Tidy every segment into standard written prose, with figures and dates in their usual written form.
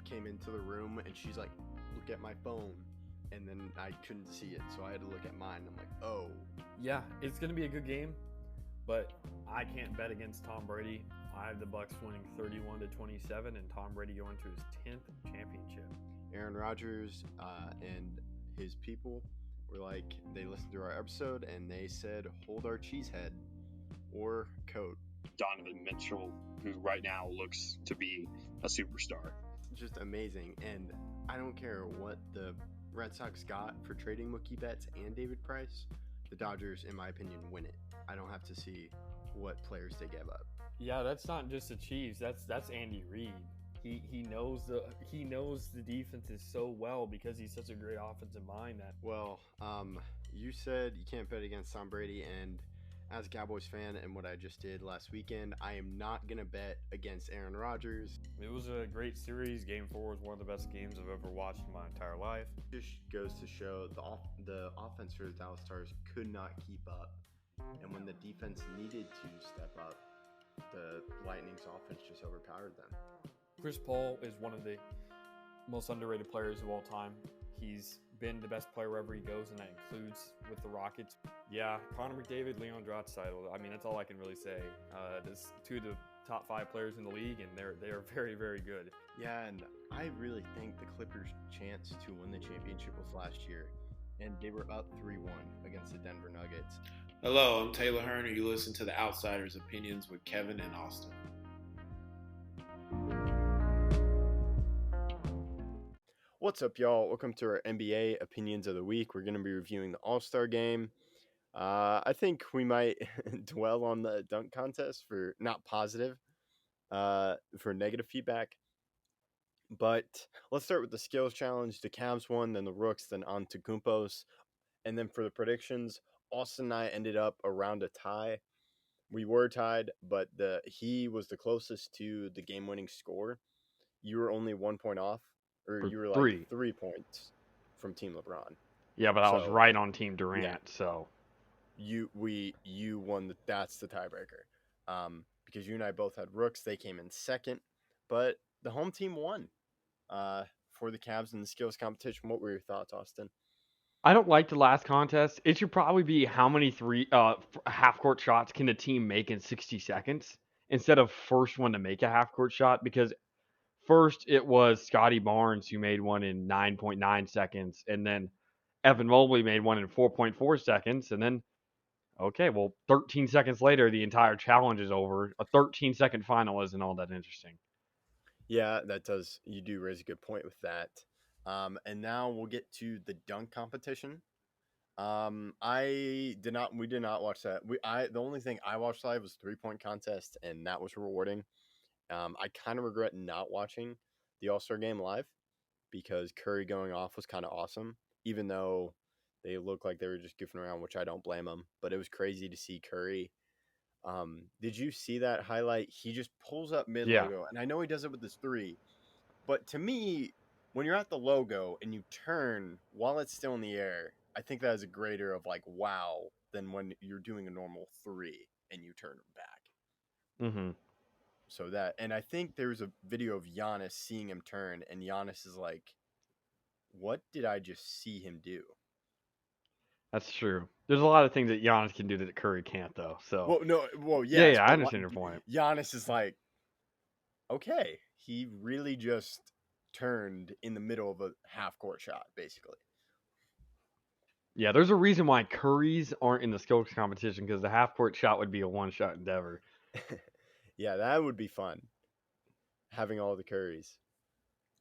came into the room and she's like, look at my phone. And then I couldn't see it, so I had to look at mine. I'm like, oh. Yeah, it's going to be a good game, but I can't bet against Tom Brady. I have the Bucs winning 31-27 and Tom Brady going to his 10th championship. Aaron Rodgers and his people were like, they listened to our episode and they said, hold our cheesehead or coat. Donovan Mitchell, who right now looks to be a superstar. Just amazing. And I don't care what the Red Sox got for trading Mookie Betts and David Price. The Dodgers, in my opinion, win it. I don't have to see what players they gave up. Yeah, that's not just the Chiefs. That's Andy Reid. He knows the defenses so well because he's such a great offensive mind. That well, you said you can't bet against Tom Brady, and as a Cowboys fan and what I just did last weekend, I am not gonna bet against Aaron Rodgers. It was a great series. Game 4 was one of the best games I've ever watched in my entire life. Just goes to show the offense for the Dallas Stars could not keep up, and when the defense needed to step up, the Lightning's offense just overpowered them. Chris Paul is one of the most underrated players of all time. He's been the best player wherever he goes, and that includes with the Rockets. Yeah, Connor McDavid, Leon Draisaitl. I mean, that's all I can really say. There's 2 of the top 5 players in the league, and they are very, very good. Yeah, and I really think the Clippers' chance to win the championship was last year, and they were up 3-1 against the Denver Nuggets. Hello, I'm Taylor Hearn, and you listen to The Outsiders' Opinions with Kevin and Austin. What's up, y'all? Welcome to our NBA Opinions of the Week. We're going to be reviewing the All-Star Game. I think we might dwell on the dunk contest for not positive, for negative feedback. But let's start with the skills challenge. The Cavs won, then the Rooks, then Antetokounmpos. And then for the predictions, Austin and I ended up around a tie. We were tied, but he was the closest to the game-winning score. You were only 1 point off. Or you were like 3 points from Team LeBron. Yeah, but I was right on Team Durant, yeah. So you won. That's the tiebreaker. Because you and I both had Rooks, they came in second, but the home team won. For the Cavs in the skills competition. What were your thoughts, Austin? I don't like the last contest. It should probably be how many half court shots can the team make in 60 seconds instead of first one to make a half court shot, because first, it was Scotty Barnes who made one in 9.9 seconds, and then Evan Mobley made one in 4.4 seconds, and then, 13 seconds later, the entire challenge is over. A 13-second final isn't all that interesting. Yeah, you do raise a good point with that. And now we'll get to the dunk competition. We did not watch that. The only thing I watched live was 3-point contest, and that was rewarding. I kind of regret not watching the All-Star Game live because Curry going off was kind of awesome, even though they looked like they were just goofing around, which I don't blame them. But it was crazy to see Curry. Did you see that highlight? He just pulls up mid-logo, and I know he does it with his 3. But to me, when you're at the logo and you turn while it's still in the air, I think that is a greater of like, wow, than when you're doing a normal 3 and you turn back. Mm-hmm. So that, and I think there's a video of Giannis seeing him turn, and Giannis is like, what did I just see him do? That's true. There's a lot of things that Giannis can do that Curry can't, though. So, yes, yeah, I understand your point. Giannis is like, okay, he really just turned in the middle of a half-court shot, basically. Yeah, there's a reason why Curry's aren't in the skills competition, because the half-court shot would be a one-shot endeavor. Yeah, that would be fun. Having all the Currys.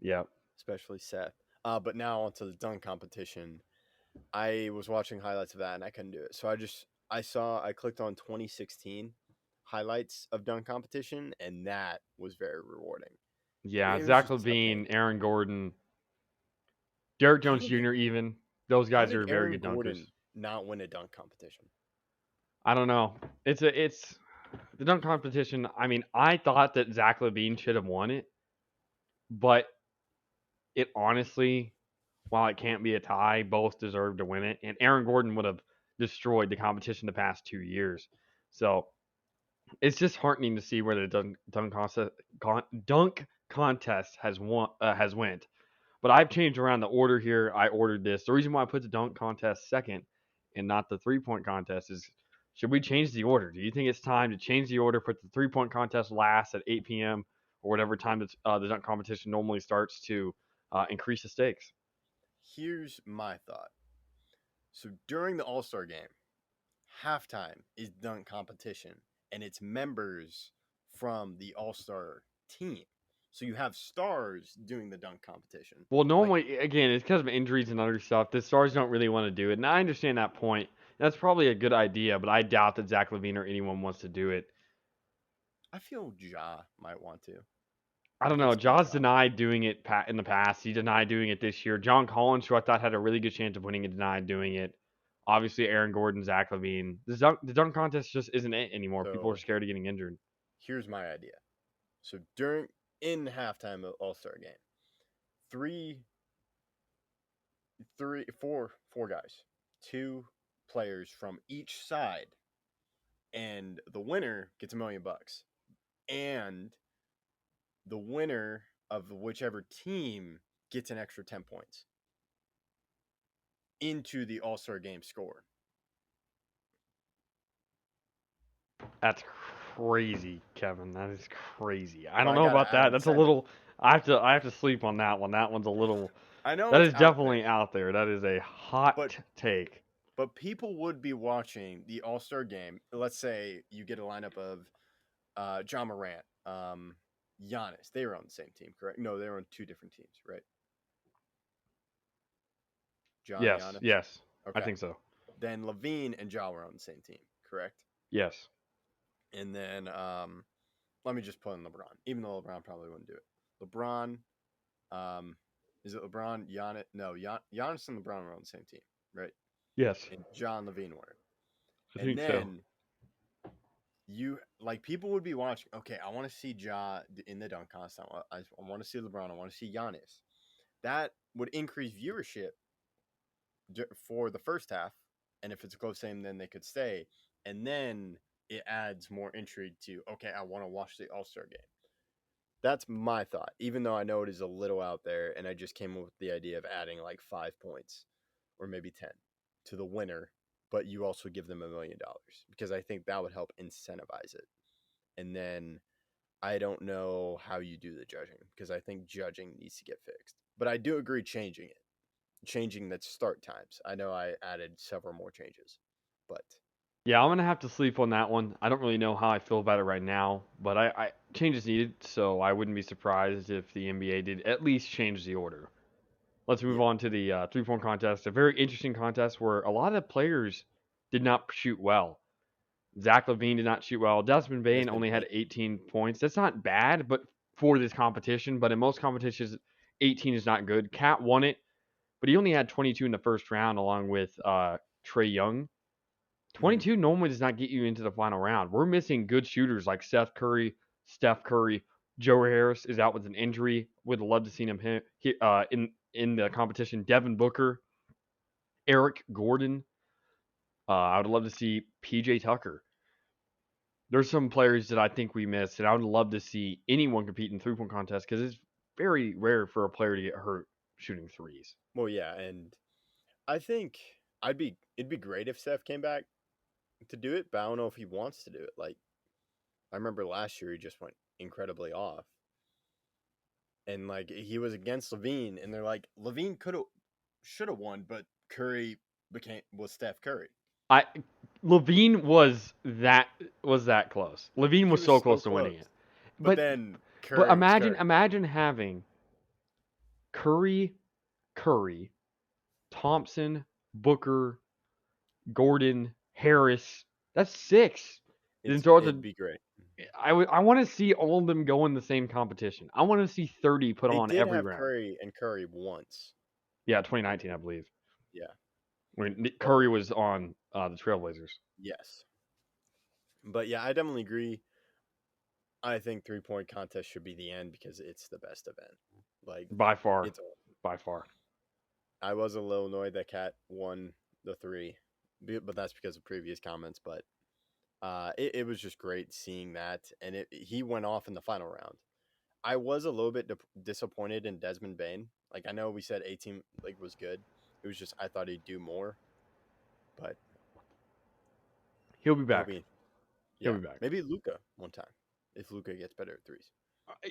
Yeah. Especially Seth. But now onto the dunk competition. I was watching highlights of that and I couldn't do it. So I clicked on 2016 highlights of dunk competition, and that was very rewarding. Yeah, Zach LaVine, Aaron Gordon, Derrick Jones Jr. even. Those guys are very good dunkers. Not win a dunk competition. I don't know. It's the dunk competition. I mean, I thought that Zach LaVine should have won it, but it honestly, while it can't be a tie, both deserve to win it. And Aaron Gordon would have destroyed the competition the past 2 years. So it's just heartening to see where the dunk contest has went. But I've changed around the order here. I ordered this. The reason why I put the dunk contest second and not the 3-point contest is, should we change the order? Do you think it's time to change the order, put the 3-point contest last at 8 p.m. or whatever time the dunk competition normally starts to increase the stakes? Here's my thought. So during the All-Star game, halftime is dunk competition, and it's members from the All-Star team. So you have stars doing the dunk competition. Well, Like, normally, again, it's because of injuries and other stuff. The Stars don't really want to do it, and I understand that point. That's probably a good idea, but I doubt that Zach LaVine or anyone wants to do it. I feel Ja might want to. I don't could know. see Ja. Jaws denied doing it in the past. He denied doing it this year. John Collins, who I thought had a really good chance of winning it, denied doing it. Obviously, Aaron Gordon, Zach LaVine. The dunk contest just isn't it anymore. People are So scared of getting injured. here's my idea. So in halftime of All-Star game, four guys, 2 players from each side, and the winner gets $1 million. And the winner of whichever team gets an extra 10 points into the All-Star game score. That's crazy, Kevin. That is crazy. I But don't I know gotta about add that. That's a incentive. little. I have to sleep on that one. That one's a little. I know That it's is out definitely there, out there. That is a hot but take. but people would be watching the All-Star game. Let's say you get a lineup of John Morant, Giannis. They were on the same team, correct? No, they were on 2 different teams, right? John Yes, Giannis. yes, I Okay. think so. Then Levine and Ja were on the same team, correct? Yes. And then let me just put in LeBron, even though LeBron probably wouldn't do it. LeBron, is it LeBron? Giannis? No, Giannis and LeBron were on the same team, right? Yes, And John Levine were. I And think so. then people would be watching. Okay, I want to see Ja in the dunk contest. I want to see LeBron. I want to see Giannis. That would increase viewership for the first half, and if it's a close game, then they could stay. And then it adds more intrigue to, okay, I want to watch the All-Star game. That's my thought, even though I know it is a little out there, and I just came up with the idea of adding like 5 points or maybe 10 to the winner, but you also give them $1 million because I think that would help incentivize it. And then I don't know how you do the judging because I think judging needs to get fixed. But I do agree changing the start times. I know I added several more changes, but Yeah, I'm gonna have to sleep on that one. I don't really know how I feel about it right now, but I changes needed, so I wouldn't be surprised if the NBA did at least change the order. Let's move yeah, on to the 3-point contest. A very interesting contest where a lot of players did not shoot well. Zach LaVine did not shoot well. Desmond Bain Desmond only Bane. had 18 points. That's not bad, but for this competition, but in most competitions, 18 is not good. Cat won it, but he only had 22 in the first round, along with Trey Young. Mm-hmm. 22 normally does not get you into the final round. We're missing good shooters like Steph Curry. Joe Harris is out with an injury. Would love to see him in the competition. Devin Booker, Eric Gordon. I would love to see PJ Tucker. There's some players that I think we missed, and I would love to see anyone compete in 3-point contest because it's very rare for a player to get hurt shooting threes. Well, yeah, and I think it'd be great if Steph came back to do it, but I don't know if he wants to do it. Like I remember last year, he just went incredibly off, and like he was against Levine, and they're like Levine should have won, but Curry was Steph Curry. I Levine was that close. Levine He was was so so close to winning close, it. but But then but Curry was Curry. imagine having Curry, Thompson, Booker, Gordon, Harris. That's 6. Then throw out It'd the be great. I want to see all of them go in the same competition. I want to see 30 put They on did every have round. Curry once. Yeah, 2019, I believe. Yeah. When But Curry was on the Trailblazers. yes. But yeah, I definitely agree. I think 3-point contest should be the end because it's the best event. Like By far. it's By far. I was a little annoyed that Cat won the 3, but that's because of previous comments. But it was just great seeing that, and he went off in the final round. I was a little bit disappointed in Desmond Bain. Like I know we said 18 like was good. It was just I thought he'd do more, but He'll be it'll back. be He'll yeah be back. maybe Luca one time if Luca gets better at threes.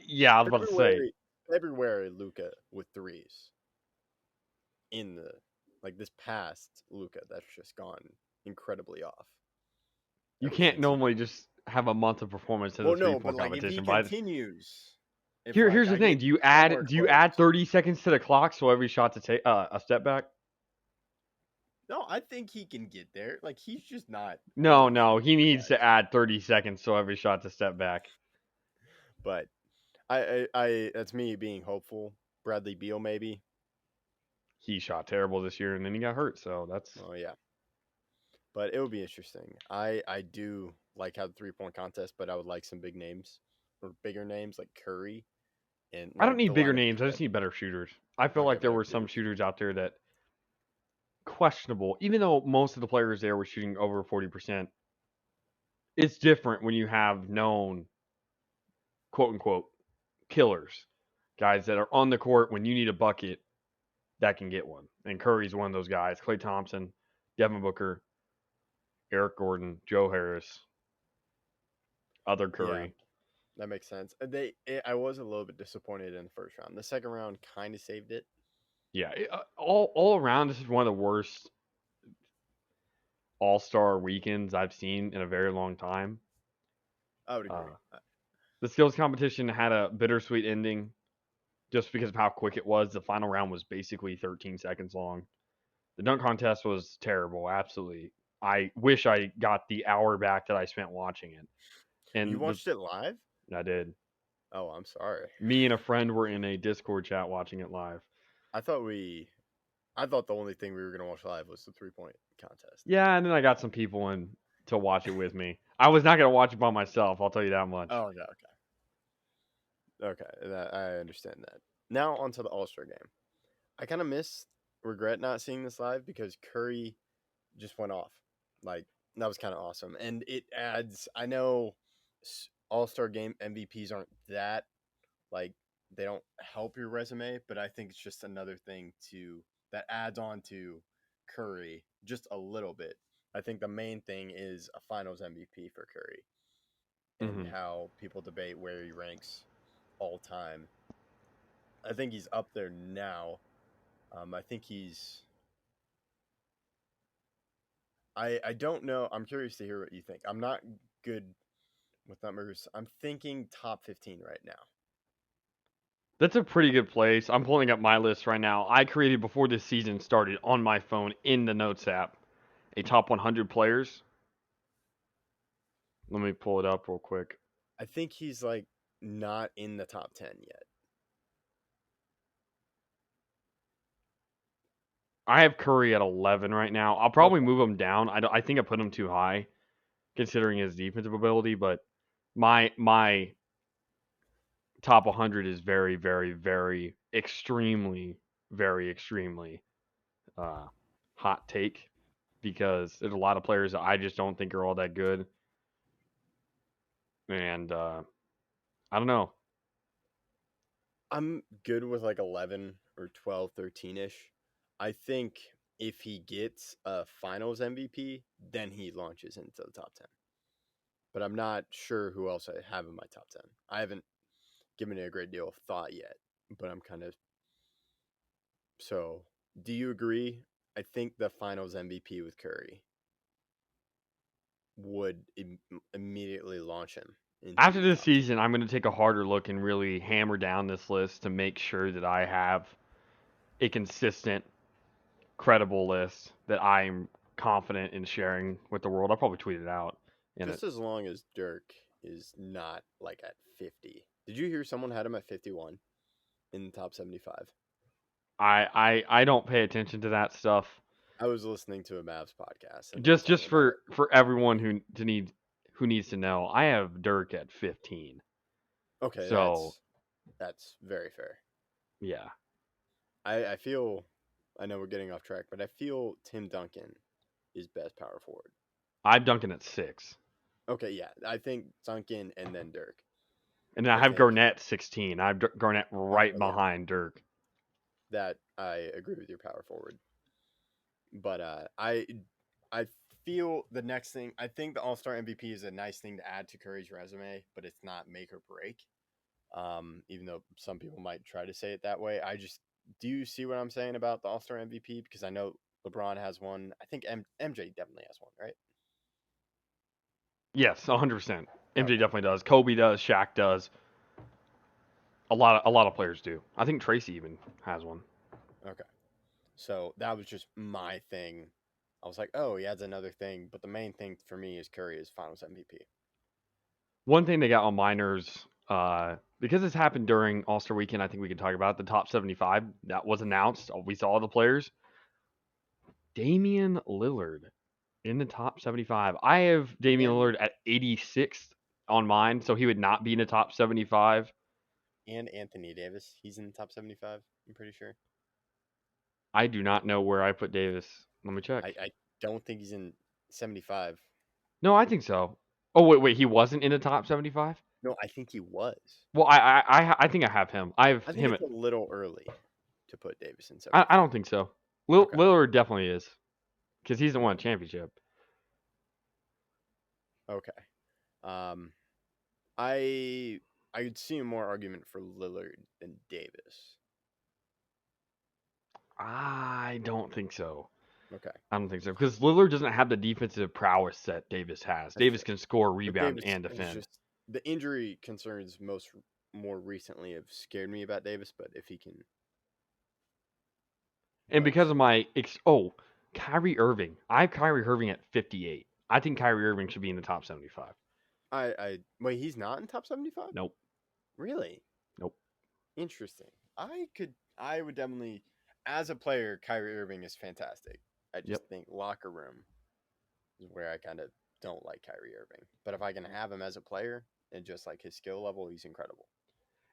Yeah, I was about to say. February Luca with threes in the like this past Luca that's just gone incredibly off You ever can't since he. normally just have a month of performance in a Well, no, but 3-point like if he competition. continues, if Here's like the I thing: get somewhere do you close. add 30 seconds to the clock so every shot's a step back? No, I think he can get there. Like he's just not No, elite no, shooting he needs to guys. add 30 seconds so every shot's a step back. But I that's me being hopeful. Bradley Beal maybe. He shot terrible this year and then he got hurt, so that's Oh yeah, but it would be interesting. I do like how the 3-point contest, but I would like some big names or bigger names like Curry and I don't like need the bigger lineup names. you I said. just need better shooters. I feel Okay, like there better were some shooters. shooters out there that questionable, even though most of the players there were shooting over 40%. It's different when you have known quote unquote killers, guys that are on the court when you need a bucket that can get one. And Curry's one of those guys. Klay Thompson, Devin Booker, Eric Gordon, Joe Harris, other Yeah, Curry. that makes sense. I was a little bit disappointed in the first round. The second round kind of saved it. Yeah, all around, this is one of the worst All-Star weekends I've seen in a very long time. I would agree. Uh, the skills competition had a bittersweet ending just because of how quick it was. The final round was basically 13 seconds long. The dunk contest was terrible, absolutely. I wish I got the hour back that I spent watching it. You And watched it live? I did. Oh, I'm sorry. Me and a friend were in a Discord chat watching it live. I thought I thought the only thing we were gonna watch live was the 3-point contest. Yeah, and then I got some people in to watch it with me. I was not gonna watch it by myself. I'll tell you that much. Oh, yeah, okay. That I understand that. Now onto the All Star game. I kind of regret not seeing this live because Curry just went off. Like that was kind of awesome, and it adds. I know All Star game MVPs aren't that like they don't help your resume, but I think it's just another thing that adds on to Curry just a little bit. I think the main thing is a Finals MVP for Curry and Mm-hmm. how people debate where he ranks all time. I think he's up there now. I think he's. I don't know. I'm curious to hear what you think. I'm not good with numbers. I'm thinking top 15 right now. That's a pretty good place. I'm pulling up my list right now. I created before this season started on my phone in the Notes app a top 100 players. Let me pull it up real quick. I think he's like not in the top 10 yet. I have Curry at 11 right now. I'll probably Okay. move him down. I think I put him too high considering his defensive ability, but my top 100 is very, very, very extremely, very extremely hot take because there's a lot of players that I just don't think are all that good, and I don't know. I'm good with like 11 or 12, 13 ish. I think if he gets a finals MVP, then he launches into the top 10. But I'm not sure who else I have in my top 10. I haven't given it a great deal of thought yet, but I'm kind of. So, do you agree? I think the finals MVP with Curry would immediately launch him into After the this top 10. season, I'm going to take a harder look and really hammer down this list to make sure that I have a consistent, credible list that I'm confident in sharing with the world. I'll probably tweet it out in it. Just as long as Dirk is not like at 50. Did you hear someone had him at 51 in the top 75? I don't pay attention to that stuff. I was listening to a Mavs podcast and they were Just talking about it. for everyone who needs to know, I have Dirk at 15. Okay, So that's very fair. yeah, I feel I know we're getting off track, but I feel Tim Duncan is best power forward. I've Duncan at 6. Okay, yeah. I think Duncan and then Dirk. And then I I have think Garnett 16. I have Garnett right yeah, behind Dirk. that I agree with your power forward. But I feel the next thing. I think the All Star MVP is a nice thing to add to Curry's resume, but it's not make or break. Even though some people might try to say it that way, do you see what I'm saying about the All Star MVP? Because I know LeBron has one. I think MJ definitely has one, right? Yes, 100%. MJ Okay, definitely does. Kobe does. Shaq does. A lot of players do. I think Tracy even has one. okay. So that was just my thing. I was like, oh, he adds another thing, but the main thing for me is Curry is Finals MVP. One thing they got on minors, because this happened during All Star Weekend, I think we can talk about the top 75 that was announced. We saw the players. Damian Lillard in the top 75. I have Damian And Lillard at 86th on mine, so he would not be in the top 75. and Anthony Davis, he's in the top 75. I'm pretty sure. I do not know where I put Davis. Let me check. I don't think he's in 75. No, I think so. Oh wait, he wasn't in the top 75. No, I think he was. Well, I think I have him. I have I think him it's at. a little early to put Davis in I 75. don't think so. Okay. Lillard definitely is because he's the one Okay. championship. Okay. Um, I could see more argument for Lillard than Davis. I don't think so. Okay, I don't think so because Lillard doesn't have the defensive prowess that Davis has. that's Davis fair. can score, But rebound, Davis and is defend. just the injury concerns more recently have scared me about Davis. But if he can, And but because of my Kyrie Irving, I have Kyrie Irving at 58. I think Kyrie Irving should be in the top 75. I wait, he's not in top 75. Nope, Really nope. interesting. I would definitely, as a player, Kyrie Irving is fantastic. I Yep. just think locker room is where I kind of don't like Kyrie Irving. But if I can have him as a player and just like his skill level, he's incredible.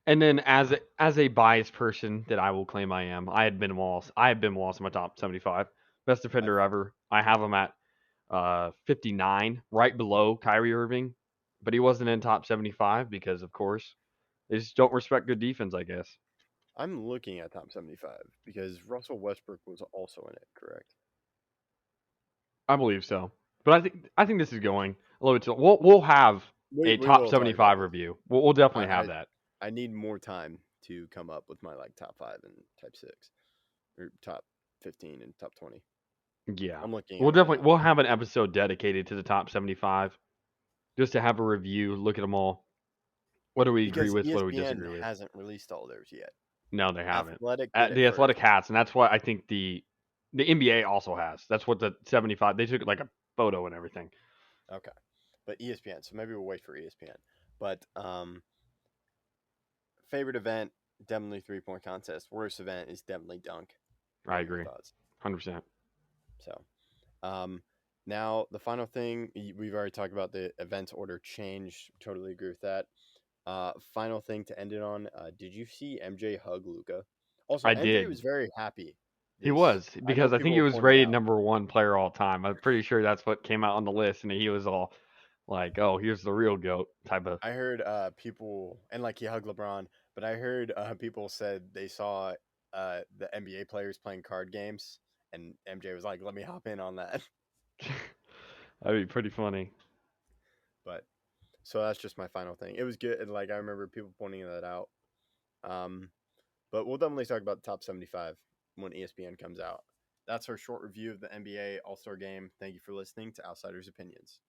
And then as a biased person that I will claim I am, I had Ben Wallace. I have Ben Wallace in my top 75, best I defender ever. I have him at 59, right below Kyrie Irving, but he wasn't in top 75 because, of course, they just don't respect good defense, I guess. I'm looking at top 75 because Russell Westbrook was also in it, correct? I believe so. But I think this is going a little bit too. We'll have a We top will talk about 75 this. review. We'll definitely I have that. I need more time to come up with my like top 5 and type 6 or top 15 and top 20. Yeah. I'm looking We'll at it right definitely now. we'll have an episode dedicated to the top 75 just to have a review, look at them all. What do we agree Because with? What do we ESPN disagree with? hasn't released all theirs yet. No, they haven't. Athletic did it The first. Athletic has, and that's why I think the NBA also has. That's what the 75. They took like a photo and everything. Okay. But ESPN, so maybe we'll wait for ESPN. But favorite event, definitely 3-point contest. Worst event is definitely dunk. What I are your agree, thoughts? 100%. So, now the final thing we've already talked about the events order change. Totally agree with that. Final thing to end it on. Did you see MJ hug Luca? Also, I MJ did. was very happy. He This was I know because I think he people was pointed rated out. number one player all time. I'm pretty sure that's what came out on the list, and he was all like, "Oh, here's the real goat" type of. I heard people and like he hugged LeBron, but I heard people said they saw the NBA players playing card games, and MJ was like, "Let me hop in on that." That'd be pretty funny. But so that's just my final thing. It was good. And, like I remember people pointing that out. Um, but we'll definitely talk about the top 75 when ESPN comes out. That's our short review of the NBA All Star Game. Thank you for listening to Outsiders Opinions.